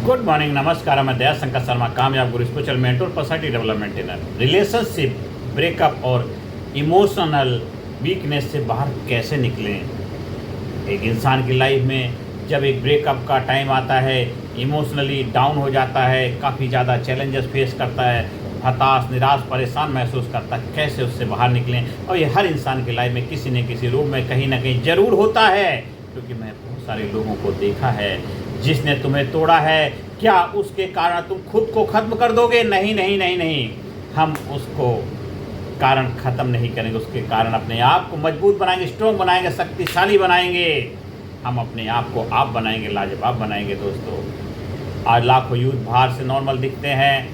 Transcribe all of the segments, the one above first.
Good morning, नमस्कार। मैं दया शंकर शर्मा, कामयाब गुरु spiritual mentor, personality development trainer. Relationship breakup और इमोशनल वीकनेस से बाहर कैसे निकलें। एक इंसान की लाइफ में जब एक ब्रेकअप का टाइम आता है, इमोशनली डाउन हो जाता है, काफ़ी ज़्यादा चैलेंजेस फेस करता है, हताश, निराश, परेशान महसूस करता है, कैसे उससे बाहर निकलें। और ये हर इंसान की लाइफ में किसी न किसी रूप में कहीं ना कहीं ज़रूर होता है, क्योंकि मैं बहुत सारे लोगों को देखा है। जिसने तुम्हें तोड़ा है, क्या उसके कारण तुम खुद को ख़त्म कर दोगे? नहीं नहीं नहीं नहीं, हम उसको कारण ख़त्म नहीं करेंगे, उसके कारण अपने आप को मजबूत बनाएंगे, स्ट्रॉन्ग बनाएंगे, शक्तिशाली बनाएंगे। हम अपने आप को आप बनाएंगे, लाजवाब बनाएंगे। दोस्तों, आज लाखों यूथ बाहर से नॉर्मल दिखते हैं,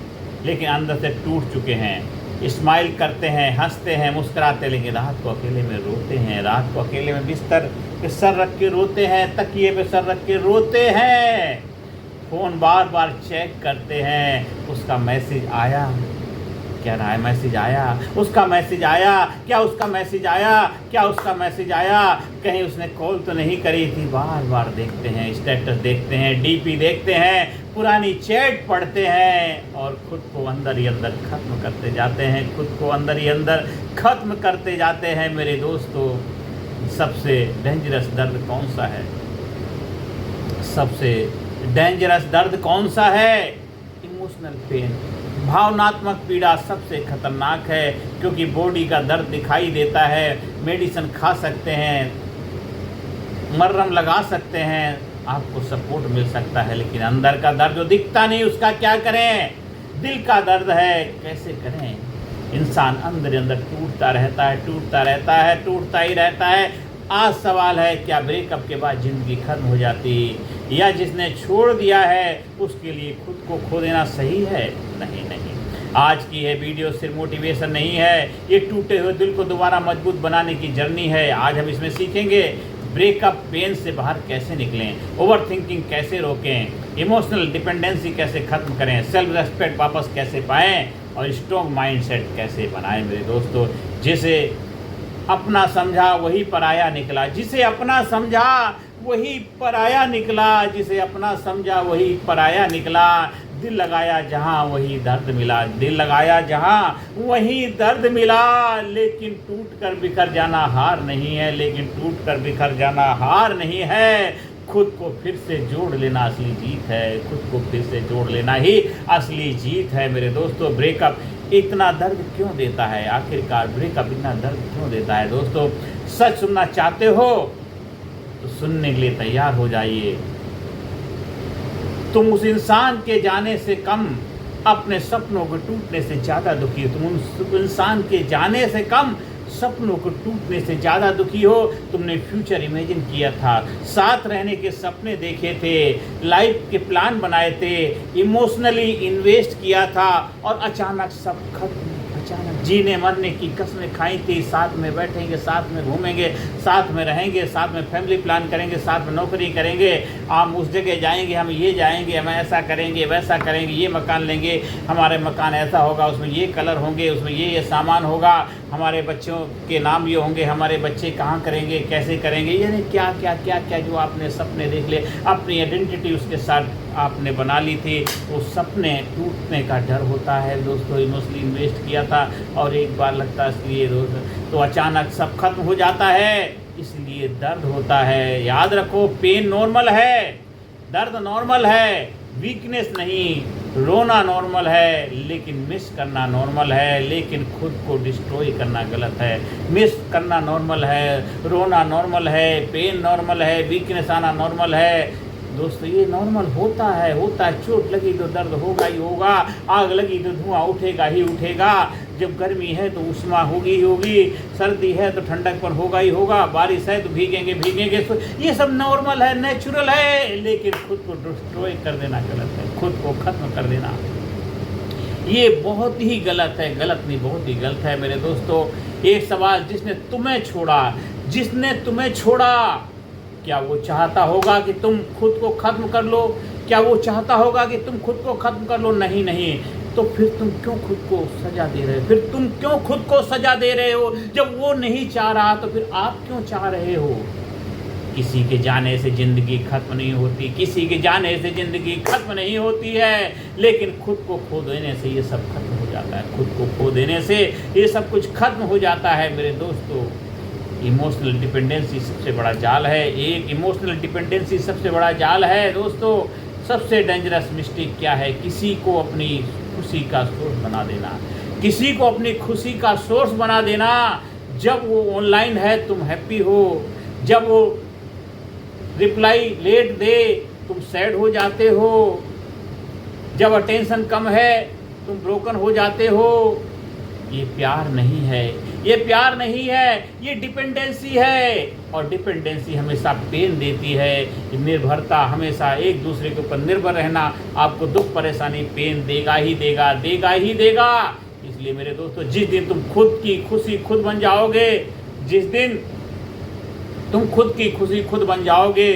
लेकिन अंदर से टूट चुके हैं। स्माइल करते हैं, हंसते हैं, मुस्कुराते, लेकिन रात को अकेले में रोते हैं। रात को अकेले में बिस्तर पे सर रख के रोते हैं, तकिए पे सर रख के रोते हैं। फ़ोन बार बार चेक करते हैं, उसका मैसेज आया क्या रहा है, मैसेज आया, उसका मैसेज आया क्या, उसका मैसेज आया क्या, उसका मैसेज आया, कहीं उसने कॉल तो नहीं करी थी। बार बार देखते हैं, स्टेटस देखते हैं, डीपी देखते हैं, पुरानी चैट पढ़ते हैं और खुद को अंदर ही अंदर ख़त्म करते जाते हैं, खुद को अंदर ही अंदर ख़त्म करते जाते हैं। मेरे दोस्तों, सबसे डेंजरस दर्द कौन सा है? सबसे डेंजरस दर्द कौन सा है? इमोशनल पेन, भावनात्मक पीड़ा सबसे खतरनाक है, क्योंकि बॉडी का दर्द दिखाई देता है। मेडिसिन खा सकते हैं, मर्रम लगा सकते हैं, आपको सपोर्ट मिल सकता है, लेकिन अंदर का दर्द जो दिखता नहीं, उसका क्या करें? दिल का दर्द है, कैसे करें? इंसान अंदर अंदर टूटता रहता है, टूटता रहता है, टूटता ही रहता है। आज सवाल है, क्या ब्रेकअप के बाद ज़िंदगी खत्म हो जाती, या जिसने छोड़ दिया है उसके लिए खुद को खो देना सही है? नहीं नहीं, आज की ये वीडियो सिर्फ मोटिवेशन नहीं है, ये टूटे हुए दिल को दोबारा मजबूत बनाने की जर्नी है। आज हम इसमें सीखेंगे ब्रेकअप पेन से बाहर कैसे निकलें, ओवर थिंकिंग कैसे रोकें, इमोशनल डिपेंडेंसी कैसे ख़त्म करें, सेल्फ रेस्पेक्ट वापस कैसे पाएँ और स्ट्रॉन्ग माइंडसेट कैसे बनाएं। मेरे दोस्तों, जिसे अपना समझा वही पराया निकला, जिसे अपना समझा वही पराया निकला, जिसे अपना समझा वही पराया निकला। दिल लगाया जहाँ वही दर्द मिला, दिल लगाया जहाँ वही दर्द मिला। लेकिन टूट कर बिखर जाना हार नहीं है, लेकिन टूट कर बिखर जाना हार नहीं है। खुद को फिर से जोड़ लेना असली जीत है, खुद को फिर से जोड़ लेना ही असली जीत है। मेरे दोस्तों, ब्रेकअप इतना दर्द क्यों देता है? आखिरकार ब्रेकअप इतना दर्द क्यों देता है? दोस्तों, सच सुनना चाहते हो तो सुनने के लिए तैयार हो जाइए। तुम उस इंसान के जाने से कम अपने सपनों को टूटने से ज़्यादा दुखी हो। तुम उस इंसान के जाने से कम सपनों को टूटने से ज़्यादा दुखी हो। तुमने फ्यूचर इमेजिन किया था, साथ रहने के सपने देखे थे, लाइफ के प्लान बनाए थे, इमोशनली इन्वेस्ट किया था, और अचानक सब खत्म। अचानक जीने मरने की कसमें खाई थी, साथ में बैठेंगे, साथ में घूमेंगे, साथ में रहेंगे, साथ में फैमिली प्लान करेंगे, साथ में नौकरी करेंगे, हम उस जगह जाएंगे, हम ये जाएंगे, हम ऐसा करेंगे, वैसा करेंगे, ये मकान लेंगे, हमारे मकान ऐसा होगा, उसमें ये कलर होंगे, उसमें ये सामान होगा, हमारे बच्चों के नाम ये होंगे, हमारे बच्चे कहाँ करेंगे, कैसे करेंगे, यानी क्या क्या क्या क्या जो आपने सपने देख ले, अपनी आइडेंटिटी उसके साथ आपने बना ली थी, वो सपने टूटने का डर होता है। दोस्तों, इमोशनली इन्वेस्ट किया था और एक बार लगता है इसलिए तो अचानक सब खत्म हो जाता है, इसलिए दर्द होता है। याद रखो, पेन नॉर्मल है, दर्द नॉर्मल है, वीकनेस नहीं। रोना नॉर्मल है, लेकिन मिस करना नॉर्मल है, लेकिन खुद को डिस्ट्रॉय करना गलत है। मिस करना नॉर्मल है, रोना नॉर्मल है, पेन नॉर्मल है, वीकनेस आना नॉर्मल है। दोस्तों, ये नॉर्मल होता है, होता है। चोट लगी तो दर्द होगा ही होगा, आग लगी तो धुआं उठेगा ही उठेगा, जब गर्मी है तो उष्मा होगी ही होगी, सर्दी है तो ठंडक पर होगा ही होगा, बारिश है तो भीगेंगे भीगेंगे। तो ये सब नॉर्मल है, नेचुरल है, लेकिन खुद को डिस्ट्रॉय कर देना गलत है, खुद को ख़त्म कर देना ये बहुत ही गलत है। गलत नहीं, बहुत ही गलत है। मेरे दोस्तों, एक सवाल, जिसने तुम्हें छोड़ा, क्या वो चाहता होगा कि तुम खुद को ख़त्म कर लो? क्या वो चाहता होगा कि तुम खुद को ख़त्म कर लो? नहीं नहीं, तो फिर तुम क्यों खुद को सज़ा दे रहे हो? फिर तुम क्यों खुद को सज़ा दे रहे हो? जब वो नहीं चाह रहा तो फिर आप क्यों चाह रहे हो? किसी के जाने से ज़िंदगी ख़त्म नहीं होती, किसी के जाने से ज़िंदगी ख़त्म नहीं होती है, लेकिन खुद को खो देने से ये सब खत्म हो जाता है। खुद को खो देने से ये सब कुछ खत्म हो जाता है मेरे दोस्तों। इमोशनल डिपेंडेंसी सबसे बड़ा जाल है। एक इमोशनल डिपेंडेंसी सबसे बड़ा जाल है दोस्तों। सबसे डेंजरस मिस्टेक क्या है? किसी को अपनी खुशी का सोर्स बना देना, किसी को अपनी खुशी का सोर्स बना देना। जब वो ऑनलाइन है तुम हैप्पी हो, जब वो रिप्लाई लेट दे तुम सैड हो जाते हो, जब अटेंशन कम है तुम ब्रोकन हो जाते हो। ये प्यार नहीं है, ये प्यार नहीं है, ये डिपेंडेंसी है। और डिपेंडेंसी हमेशा पेन देती है। निर्भरता, हमेशा एक दूसरे के ऊपर निर्भर रहना आपको दुख परेशानी पेन देगा ही देगा, देगा ही देगा। इसलिए मेरे दोस्तों, जिस दिन तुम खुद की खुशी खुद बन जाओगे, जिस दिन तुम खुद की खुशी खुद बन जाओगे,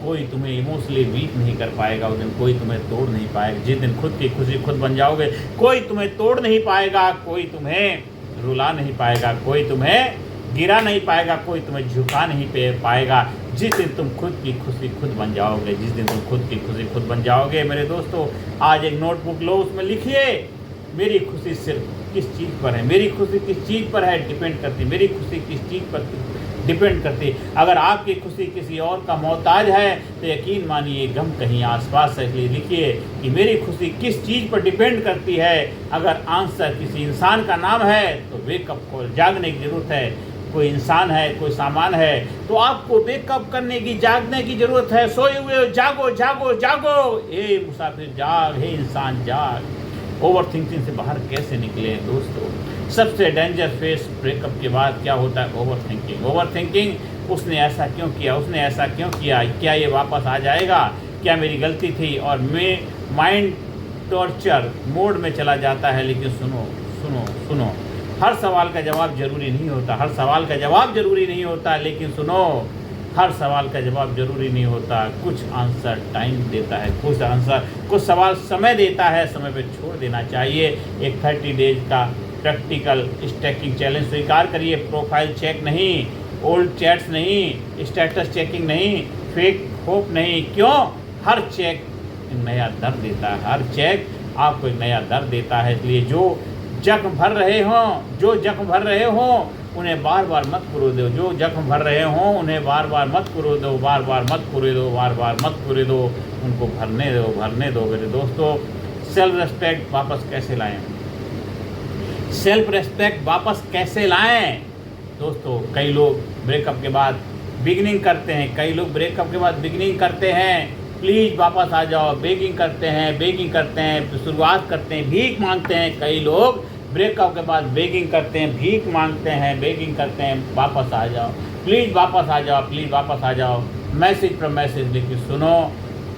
कोई तुम्हें इमोशनली वीक नहीं कर पाएगा। उस दिन कोई तुम्हें तोड़ नहीं पाएगा। जिस दिन खुद की खुशी खुद बन जाओगे, कोई तुम्हें तोड़ नहीं पाएगा, कोई तुम्हें रुला नहीं पाएगा, कोई तुम्हें गिरा नहीं पाएगा, कोई तुम्हें झुका नहीं पाएगा। जिस दिन तुम खुद की खुशी खुद बन जाओगे, जिस दिन तुम खुद की खुशी खुद बन जाओगे मेरे दोस्तों, आज एक नोटबुक लो, उसमें लिखिए मेरी खुशी सिर्फ किस चीज़ पर है, मेरी खुशी किस चीज़ पर है डिपेंड करती, मेरी खुशी किस चीज़ पर डिपेंड करती। अगर आपकी खुशी किसी और का मोहताज है तो यकीन मानिए गम कहीं आसपास है। इसलिए लिखिए कि मेरी खुशी किस चीज़ पर डिपेंड करती है। अगर आंसर किसी इंसान का नाम है तो वेकअप कॉल, जागने की ज़रूरत है। कोई इंसान है, कोई सामान है, तो आपको वेकअप करने की, जागने की ज़रूरत है। सोए हुए जागो जागो जागो, हे मुसाफिर जाग, हे इंसान जाग। ओवर थिंकिंग से बाहर कैसे निकले दोस्तों? सबसे डेंजर फेस ब्रेकअप के बाद क्या होता है? Over thinking. ओवर थिंकिंग, उसने ऐसा क्यों किया, उसने ऐसा क्यों किया, क्या ये वापस आ जाएगा, क्या मेरी गलती थी? और मैं माइंड टॉर्चर मोड में चला जाता है। लेकिन सुनो सुनो सुनो, हर सवाल का जवाब जरूरी नहीं होता, हर सवाल का जवाब जरूरी नहीं होता। लेकिन सुनो, हर सवाल का जवाब जरूरी नहीं होता। कुछ आंसर टाइम देता है, कुछ सवाल समय देता है, समय पे छोड़ देना चाहिए। एक 30 डेज का प्रैक्टिकल स्टैकिंग चैलेंज स्वीकार करिए। प्रोफाइल चेक नहीं, ओल्ड चैट्स नहीं, स्टेटस चेकिंग नहीं, फेक होप नहीं। क्यों? हर चेक नया दर्द देता है, हर चेक आपको एक नया दर्द देता है। इसलिए जो जख्म भर रहे हों उन्हें बार बार मत करो दो, जो जख्म भर रहे हों उन्हें बार बार मत करो दो, बार बार मत करो दो, बार बार मत करो दो, उनको भरने दो मेरे दोस्तों। सेल्फ रेस्पेक्ट वापस कैसे लाएं? सेल्फ रेस्पेक्ट वापस कैसे लाएं दोस्तों? कई लोग ब्रेकअप के बाद बिगनिंग करते हैं, कई लोग ब्रेकअप के बाद बिगनिंग करते हैं। प्लीज़ वापस आ जाओ, बेगिंग करते हैं, शुरुआत करते हैं, भीख मांगते हैं। कई लोग ब्रेकअप के बाद बेगिंग करते हैं, भीख मांगते हैं, वापस आ जाओ, प्लीज़ वापस आ जाओ, प्लीज़ वापस आ जाओ। मैसेज पर मैसेज लिखिए। सुनो,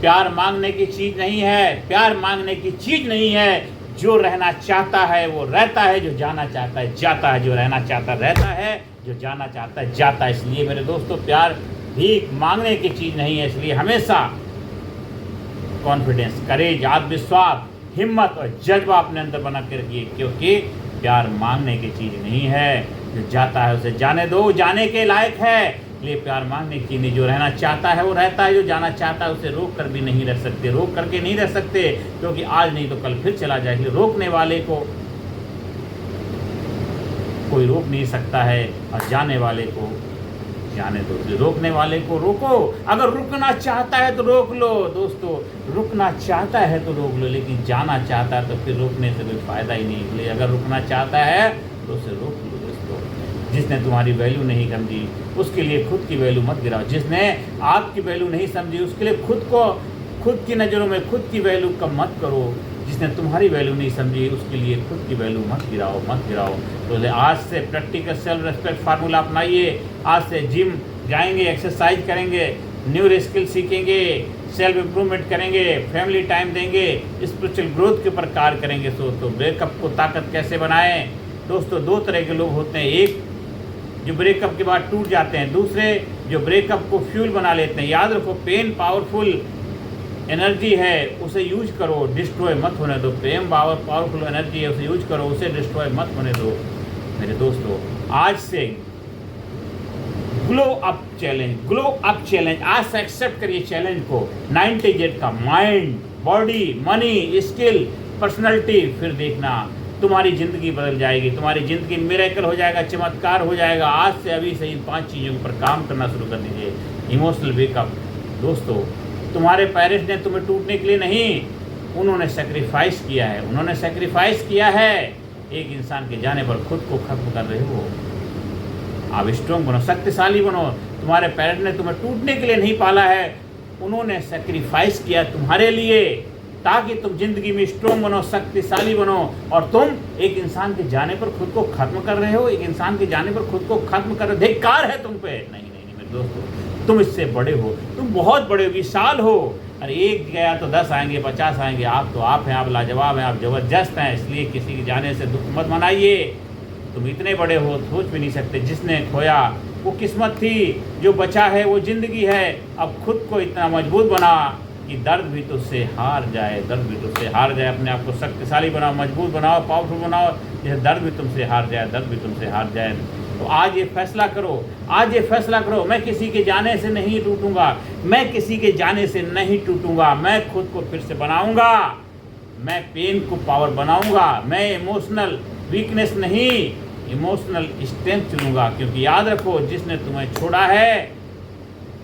प्यार मांगने की चीज़ नहीं है, प्यार मांगने की चीज़ नहीं है। जो रहना चाहता है वो रहता है, जो जाना चाहता है जाता है, जो रहना चाहता रहता है, जो जाना चाहता है जाता है। इसलिए मेरे दोस्तों, प्यार भीख मांगने की चीज़ नहीं है। इसलिए हमेशा कॉन्फिडेंस, करेज, आत्मविश्वास, हिम्मत और जज्बा अपने अंदर बना के रखिए, क्योंकि प्यार मांगने की चीज़ नहीं है। जो जाता है उसे जाने दो, जाने के लायक है। इसलिए प्यार मांगने की चीज़ नहीं, जो रहना चाहता है वो रहता है, जो जाना चाहता है उसे रोक कर भी नहीं रह सकते, रोक करके नहीं रह सकते, क्योंकि आज नहीं तो कल फिर चला जाएगी। रोकने वाले को कोई रोक नहीं सकता है, और जाने वाले को जाने दो। रोकने वाले को रोको। अगर रुकना चाहता है तो रोक लो दोस्तों, रुकना चाहता है तो रोक लो, लेकिन जाना चाहता है तो फिर रोकने से कोई फ़ायदा ही नहीं। इसलिए अगर रुकना चाहता है तो उसे रोक लो दोस्तों। जिसने तुम्हारी वैल्यू नहीं समझी उसके लिए खुद की वैल्यू मत गिराओ। जिसने आपकी वैल्यू नहीं समझी उसके लिए खुद की नज़रों में खुद की वैल्यू कम मत करो। जिसने तुम्हारी वैल्यू नहीं समझी उसके लिए खुद की वैल्यू मत गिराओ। तो आज से प्रैक्टिकल सेल्फ रेस्पेक्ट फार्मूला अपनाइए। आज से जिम जाएंगे, एक्सरसाइज करेंगे, न्यू स्किल सीखेंगे, सेल्फ इम्प्रूवमेंट करेंगे, फैमिली टाइम देंगे, स्पिरिचुअल ग्रोथ के ऊपर कार्य करेंगे। तो ब्रेकअप को ताकत कैसे बनाएं दोस्तों? 2 तरह के लोग होते हैं, एक जो ब्रेकअप के बाद टूट जाते हैं, दूसरे जो ब्रेकअप को फ्यूल बना लेते हैं। याद रखो, पेन पावरफुल एनर्जी है, उसे यूज करो, डिस्ट्रॉय मत होने दो। प्रेम पावरफुल एनर्जी है, उसे यूज करो, उसे डिस्ट्रॉय मत होने दो। मेरे दोस्तों, आज से ग्लो अप चैलेंज। आज से एक्सेप्ट करिए चैलेंज को। 90Z का mind, body, money, skill, personality, फिर देखना तुम्हारी ज़िंदगी बदल जाएगी, तुम्हारी ज़िंदगी मिरेकल हो जाएगा, चमत्कार हो जाएगा। आज से अभी से इन 5 चीज़ों पर काम करना शुरू कर दीजिए। Emotional wake up. दोस्तों, तुम्हारे पेरेंट्स ने तुम्हें टूटने के लिए नहीं, उन्होंने सेक्रीफाइस किया है, उन्होंने सेक्रीफाइस किया है। एक इंसान के जाने पर खुद को खत्म कर रहे हो। आप स्ट्रॉन्ग बनो, शक्तिशाली बनो। तुम्हारे पेरेंट्स ने तुम्हें टूटने के लिए नहीं पाला है, उन्होंने सेक्रीफाइस किया तुम्हारे लिए, ताकि तुम जिंदगी में स्ट्रॉन्ग बनो, शक्तिशाली बनो। और तुम एक इंसान के जाने पर खुद को खत्म कर रहे हो, एक इंसान के जाने पर खुद को खत्म कर रहे हो। धिक्कार है तुम पे। नहीं मेरे दोस्तों, तुम इससे बड़े हो, तुम बहुत बड़े हो, विशाल हो। अरे एक गया तो 10 आएंगे, 50 आएंगे। आप तो आप हैं, आप लाजवाब हैं, आप ज़बरदस्त हैं। इसलिए किसी के जाने से दुख मत मनाइए। तुम इतने बड़े हो, सोच भी नहीं सकते। जिसने खोया वो किस्मत थी, जो बचा है वो ज़िंदगी है। अब खुद को इतना मजबूत बना कि दर्द भी तुझसे हार जाए, दर्द भी तुझसे हार जाए। अपने आप को शक्तिशाली बनाओ, मजबूत बनाओ, पावरफुल बनाओ। जैसे दर्द भी तुमसे हार जाए, दर्द भी तुमसे हार जाए। तो आज ये फैसला करो, आज ये फैसला करो, मैं किसी के जाने से नहीं टूटूंगा, मैं किसी के जाने से नहीं टूटूंगा। मैं खुद को फिर से बनाऊंगा, मैं पेन को पावर बनाऊंगा। मैं इमोशनल वीकनेस नहीं, इमोशनल स्ट्रेंथ चुनूंगा। क्योंकि याद रखो, जिसने तुम्हें छोड़ा है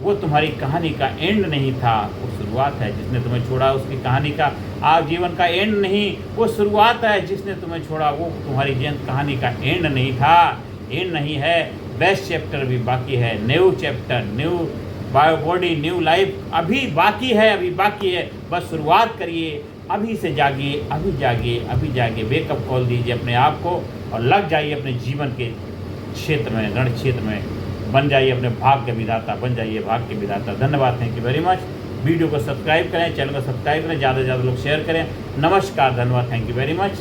वो तुम्हारी कहानी का एंड नहीं था, वो शुरुआत है। जिसने तुम्हें छोड़ा उसकी कहानी का आप जीवन का एंड नहीं, वो शुरुआत है। जिसने तुम्हें छोड़ा वो तुम्हारी कहानी का एंड नहीं था, एंड नहीं है। बेस्ट चैप्टर भी बाकी है, new chapter, new body, new life अभी बाकी है, अभी बाकी है। बस शुरुआत करिए, अभी से जागिए, अभी जागिए, अभी जागिए। वेकअप कॉल दीजिए अपने आप को और लग जाइए अपने जीवन के क्षेत्र में, रण क्षेत्र में। बन जाइए अपने भाग्य के विधाता, बन जाइए भाग्य के विधाता। धन्यवाद, thank you very much. Video को सब्सक्राइब करें, चैनल को सब्सक्राइब करें, ज़्यादा से ज़्यादा लोग शेयर करें। नमस्कार, धन्यवाद, थैंक यू वेरी मच।